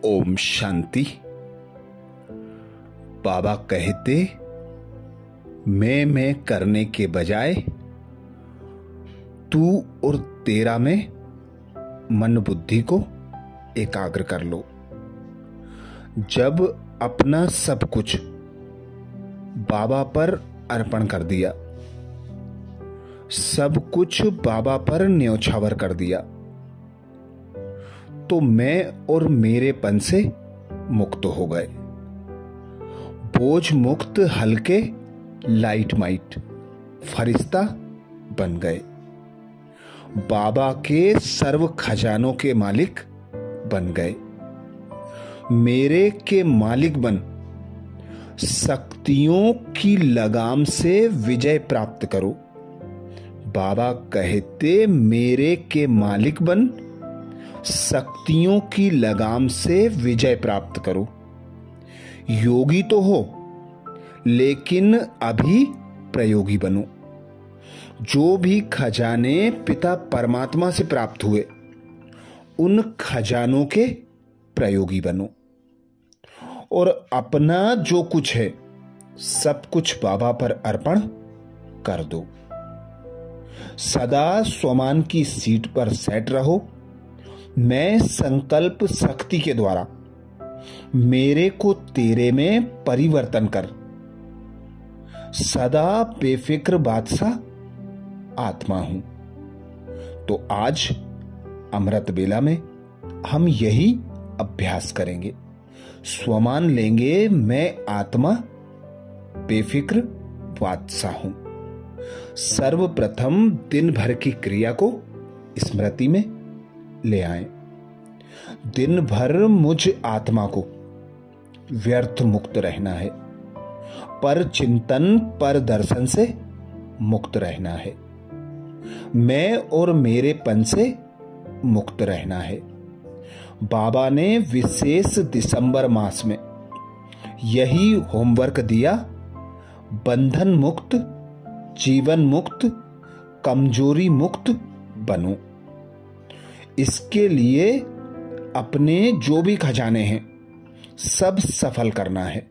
ओम शांति। बाबा कहते, मैं करने के बजाय तू और तेरा में मन बुद्धि को एकाग्र कर लो। जब अपना सब कुछ बाबा पर अर्पण कर दिया, सब कुछ बाबा पर न्योछावर कर दिया, तो मैं और मेरेपन से मुक्त हो गए। बोझ मुक्त हल्के लाइट माइट फरिश्ता बन गए। बाबा के सर्व खजानों के मालिक बन गए। मेरे के मालिक बन शक्तियों की लगाम से विजय प्राप्त करो। बाबा कहते, मेरे के मालिक बन शक्तियों की लगाम से विजय प्राप्त करो। योगी तो हो, लेकिन अभी प्रयोगी बनो। जो भी खजाने पिता परमात्मा से प्राप्त हुए, उन खजानों के प्रयोगी बनो और अपना जो कुछ है सब कुछ बाबा पर अर्पण कर दो। सदा स्वमान की सीट पर सेट रहो। मैं संकल्प शक्ति के द्वारा मेरे को तेरे में परिवर्तन कर सदा बेफिक्र बादशाह आत्मा हूं। तो आज अमृत बेला में हम यही अभ्यास करेंगे। स्वमान लेंगे, मैं आत्मा बेफिक्र बादशाह हूं। सर्वप्रथम दिन भर की क्रिया को स्मृति में ले आए। दिन भर मुझ आत्मा को व्यर्थ मुक्त रहना है, पर चिंतन पर दर्शन से मुक्त रहना है। मैं और मेरेपन से मुक्त रहना है। बाबा ने विशेष दिसंबर मास में यही होमवर्क दिया। बंधन मुक्त, जीवन मुक्त, कमजोरी मुक्त बनो। इसके लिए अपने जो भी खजाने हैं सब सफल करना है,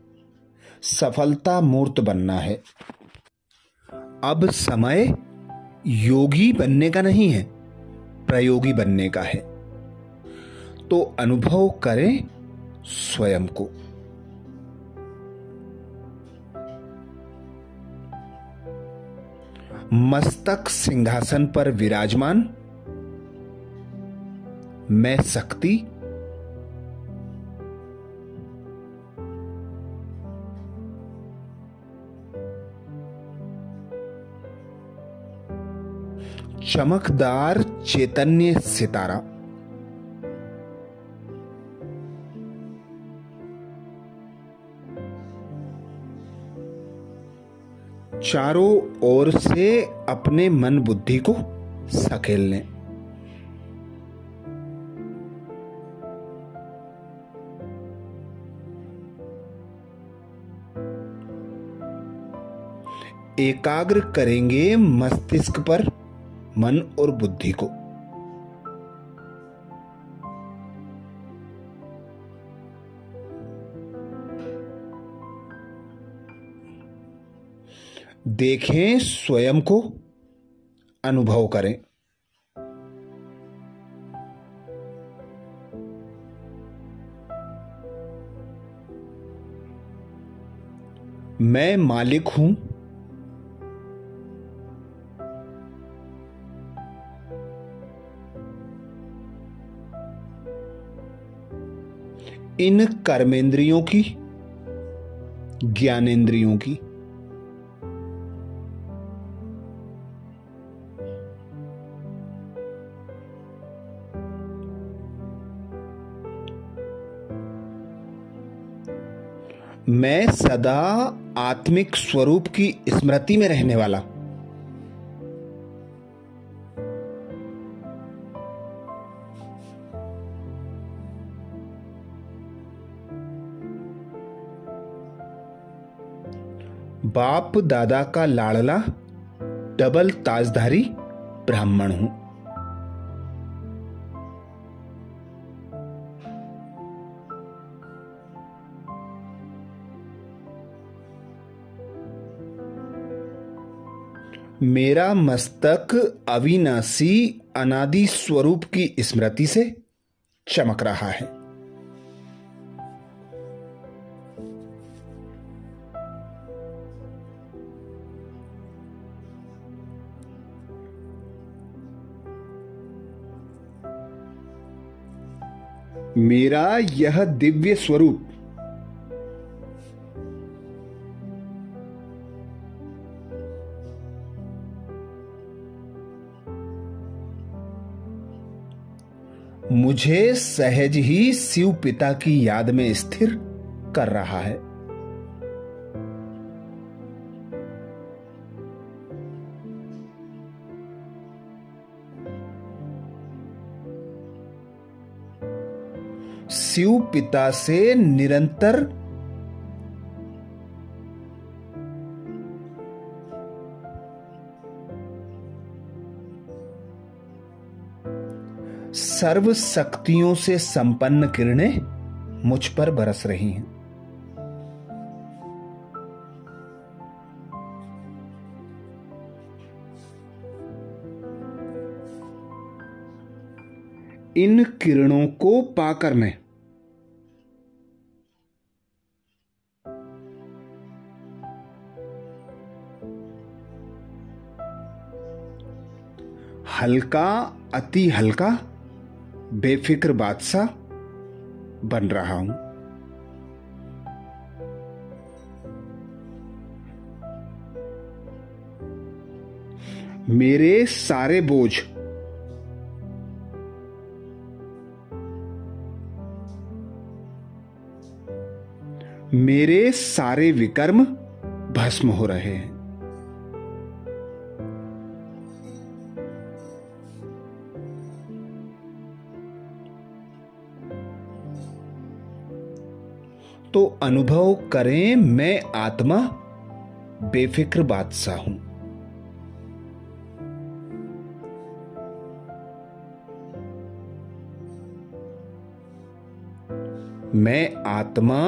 सफलता मूर्त बनना है। अब समय योगी बनने का नहीं है, प्रयोगी बनने का है। तो अनुभव करें स्वयं को। मस्तक सिंहासन पर विराजमान मैं शक्ति चमकदार चैतन्य सितारा, चारों ओर से अपने मन बुद्धि को सकेल लें। एकाग्र करेंगे मस्तिष्क पर मन और बुद्धि को। देखें, स्वयं को अनुभव करें। मैं मालिक हूं। इन कर्मेंद्रियों की, ज्ञानेंद्रियों की। मैं सदा आत्मिक स्वरूप की स्मृति में रहने वाला। बाप दादा का लाडला डबल ताजधारी ब्राह्मण हूं। मेरा मस्तक अविनाशी अनादि स्वरूप की स्मृति से चमक रहा है। मेरा यह दिव्य स्वरूप मुझे सहज ही शिव पिता की याद में स्थिर कर रहा है। शिव पिता से निरंतर सर्व शक्तियों से संपन्न किरणें मुझ पर बरस रही हैं। इन किरणों को पाकर मैं हल्का, अति हल्का, बेफिक्र बादशाह बन रहा हूं। मेरे सारे बोझ मेरे सारे विकर्म भस्म हो रहे हैं। तो अनुभव करें, मैं आत्मा बेफिक्र बादशाह हूं। मैं आत्मा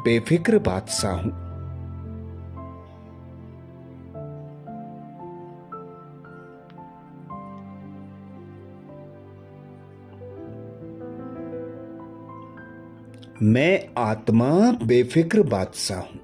बेफिक्र बादशाह हूं। मैं आत्मा बेफिक्र बादशाह हूं।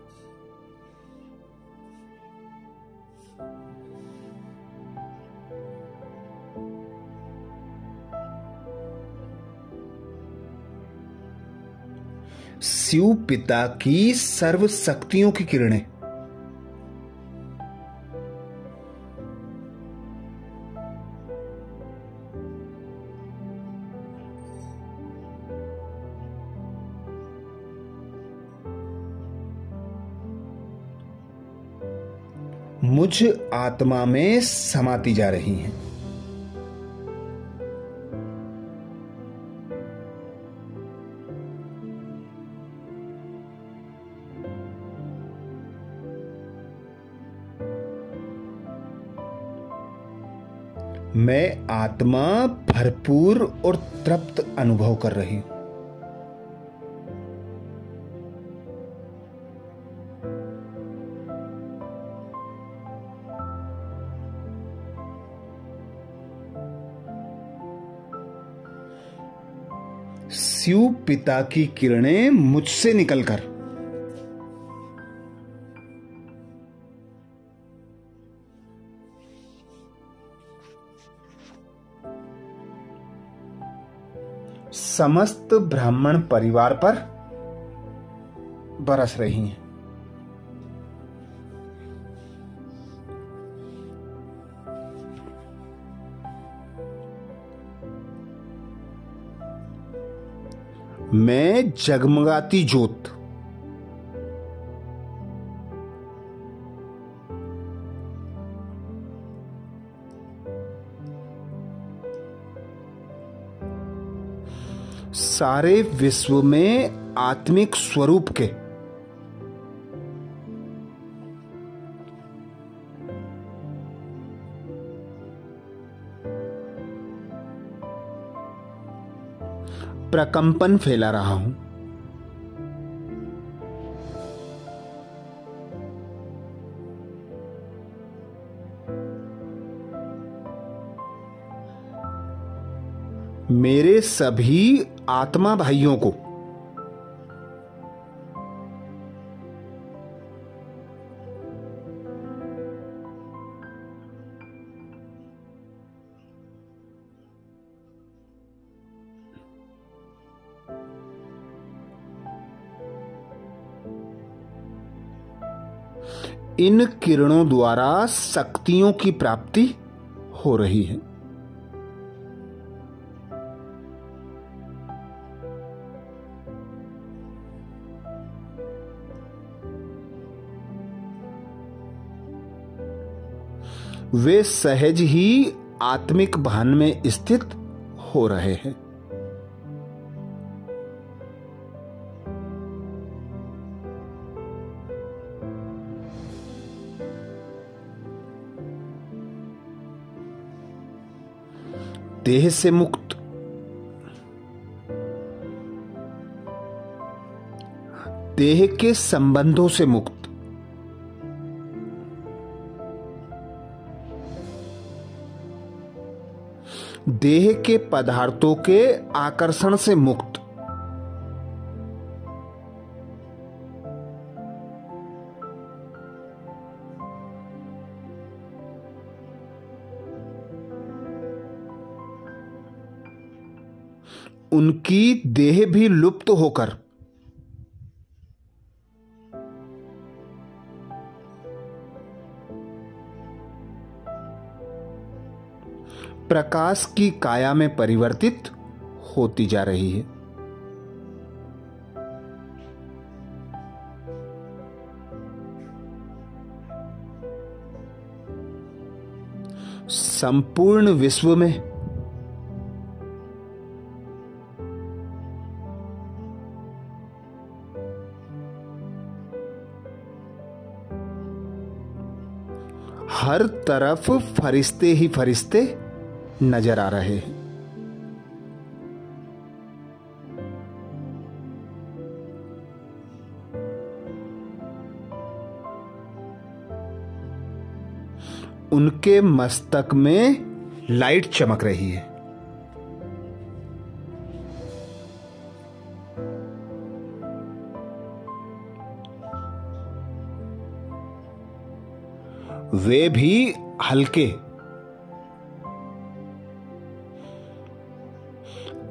शिव पिता की सर्व शक्तियों की किरणें मुझ आत्मा में समाती जा रही हैं। मैं आत्मा भरपूर और तृप्त अनुभव कर रही हूं। शिव पिता की किरणें मुझसे निकलकर समस्त ब्राह्मण परिवार पर बरस रही हैं। मैं जगमगाती ज्योत सारे विश्व में आत्मिक स्वरूप के प्रकंपन फैला रहा हूं। मेरे सभी आत्मा भाइयों को इन किरणों द्वारा शक्तियों की प्राप्ति हो रही है। वे सहज ही आत्मिक भान में स्थित हो रहे हैं। देह से मुक्त, देह के संबंधों से मुक्त, देह के पदार्थों के आकर्षण से मुक्त, उनकी देह भी लुप्त होकर प्रकाश की काया में परिवर्तित होती जा रही है। संपूर्ण विश्व में हर तरफ फरिश्ते ही फरिश्ते नजर आ रहे हैं। उनके मस्तक में लाइट चमक रही है। वे भी हल्के,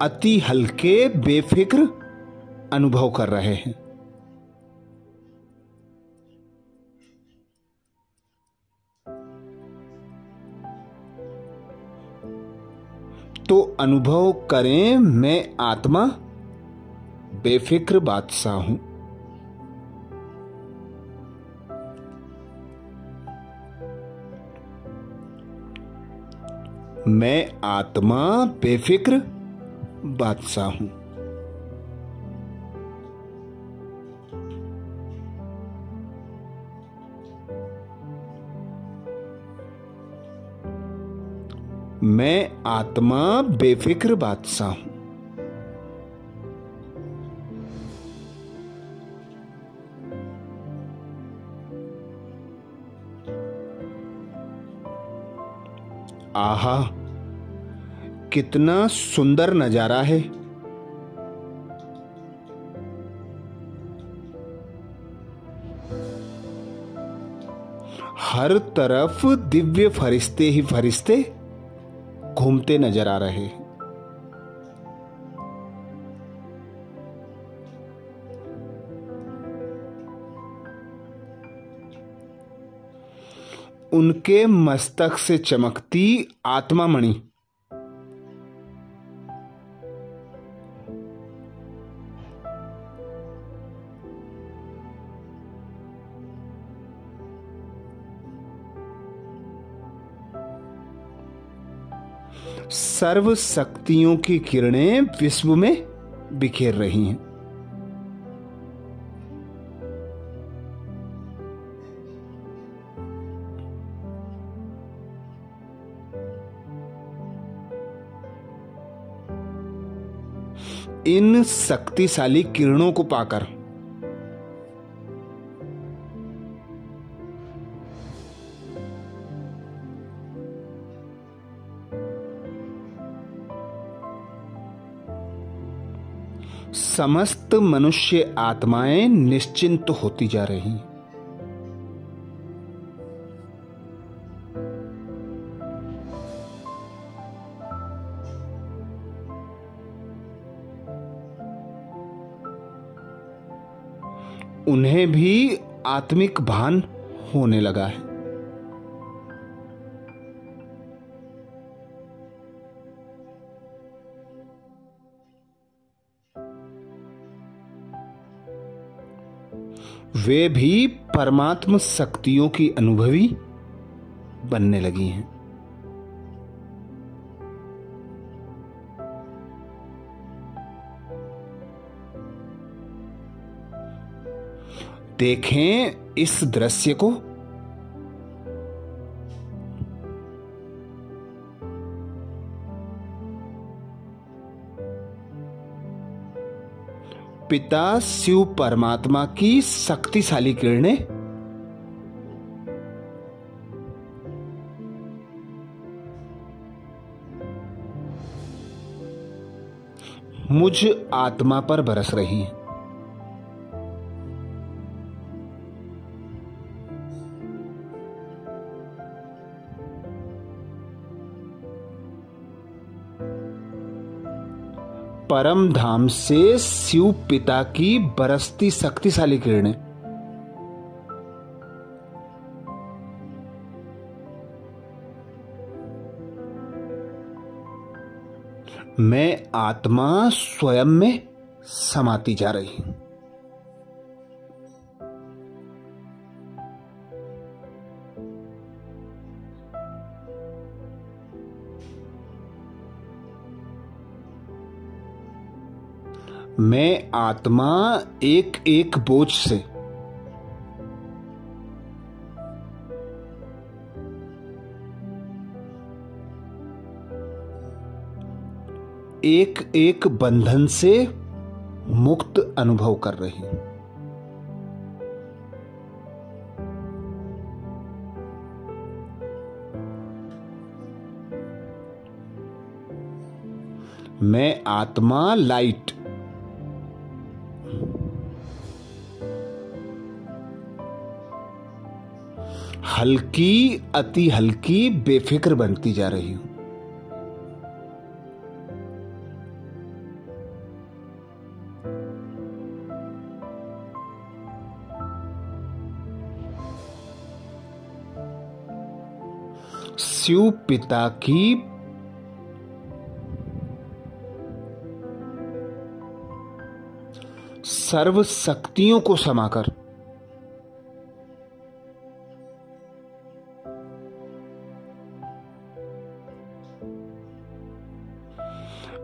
अति हल्के, बेफिक्र अनुभव कर रहे हैं। तो अनुभव करें, मैं आत्मा बेफिक्र बादशाह हूं। मैं आत्मा बेफिक्र बादशाह हूं। मैं आत्मा बेफिक्र बादशाह हूं। आहा, कितना सुंदर नजारा है। हर तरफ दिव्य फरिश्ते ही फरिश्ते घूमते नजर आ रहे हैं। उनके मस्तक से चमकती आत्मा मणि सर्व शक्तियों की किरणें विश्व में बिखेर रही हैं। इन शक्तिशाली किरणों को पाकर समस्त मनुष्य आत्माएं निश्चिंत होती जा रही हैं। उन्हें भी आत्मिक भान होने लगा है। वे भी परमात्म शक्तियों की अनुभवी बनने लगी हैं। देखें इस दृश्य को। पिता शिव परमात्मा की शक्तिशाली किरणें मुझ आत्मा पर बरस रही हैं। परम धाम से शिव पिता की बरसती शक्तिशाली किरणें मैं आत्मा स्वयं में समाती जा रही हूं। मैं आत्मा एक एक बोझ से एक एक बंधन से मुक्त अनुभव कर रही हूं। मैं आत्मा लाइट हल्की, अति हल्की, बेफिक्र बनती जा रही हूं। शिव पिता की सर्व शक्तियों को समाकर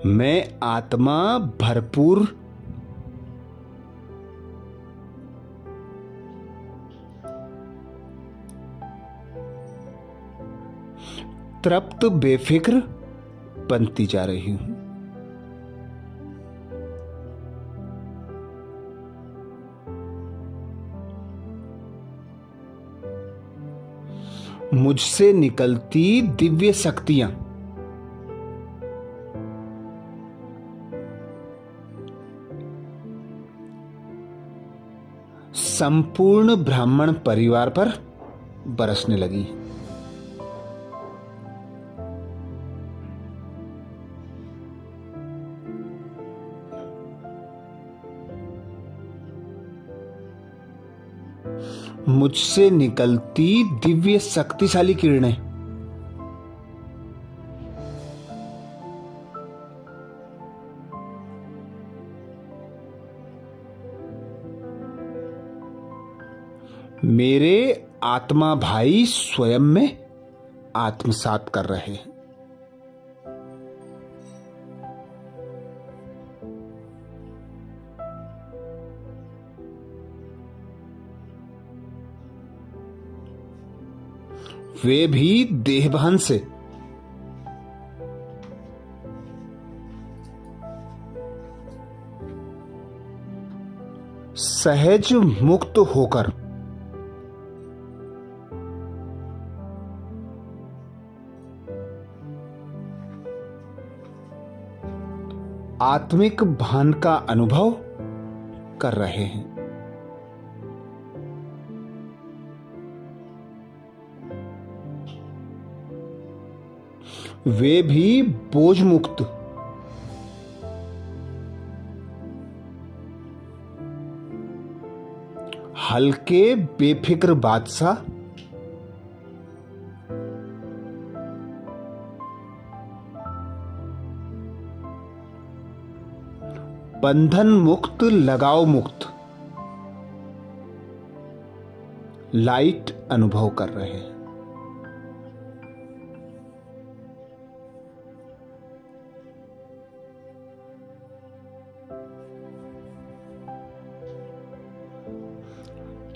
मैं आत्मा भरपूर तृप्त बेफिक्र बनती जा रही हूं। मुझसे निकलती दिव्य शक्तियां संपूर्ण ब्राह्मण परिवार पर बरसने लगी। मुझसे निकलती दिव्य शक्तिशाली किरणें मेरे आत्मा भाई स्वयं में आत्मसात कर रहे हैं। वे भी देहभान से सहज मुक्त होकर आत्मिक भान का अनुभव कर रहे हैं। वे भी बोझ मुक्त, हल्के बेफिक्र बादशाह, बंधन मुक्त, लगाव मुक्त लाइट अनुभव कर रहे हैं।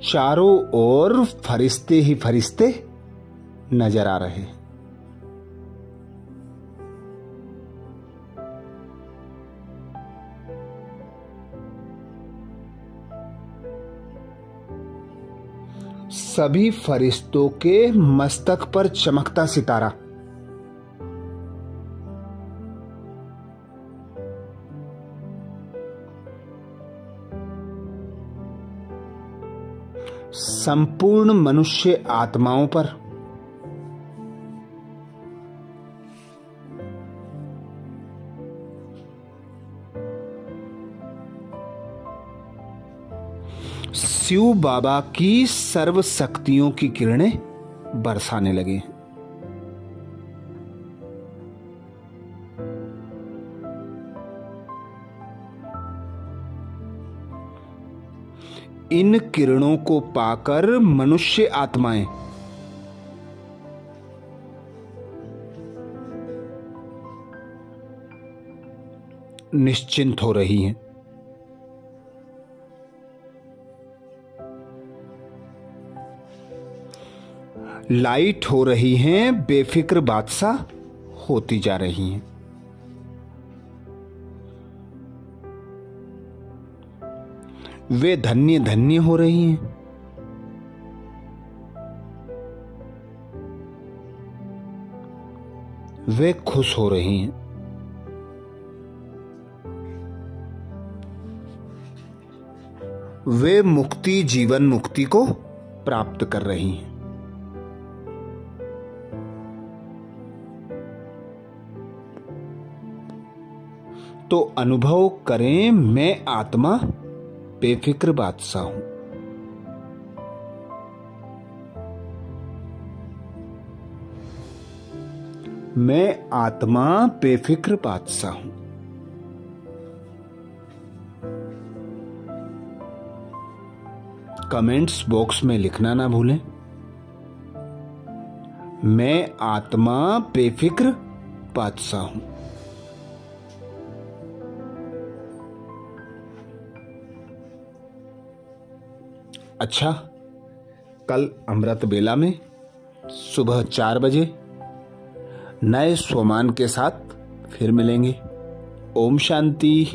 चारों ओर फरिश्ते ही फरिश्ते नजर आ रहे हैं। सभी फरिश्तों के मस्तक पर चमकता सितारा, संपूर्ण मनुष्य आत्माओं पर शिव बाबा की सर्व शक्तियों की किरणें बरसाने लगे। इन किरणों को पाकर मनुष्य आत्माएं निश्चिंत हो रही हैं। लाइट हो रही हैं, बेफिक्र बादशाह होती जा रही हैं। वे धन्य धन्य हो रही हैं। वे खुश हो रही हैं। वे मुक्ति, जीवन मुक्ति को प्राप्त कर रही हैं। तो अनुभव करें, मैं आत्मा बेफिक्र बादशाह हूं। मैं आत्मा बेफिक्र बादशाह हूं। कमेंट्स बॉक्स में लिखना ना भूलें, मैं आत्मा बेफिक्र बादशाह हूं। अच्छा, कल अमृत बेला में सुबह 4 बजे नए स्वमान के साथ फिर मिलेंगे। ओम शांति।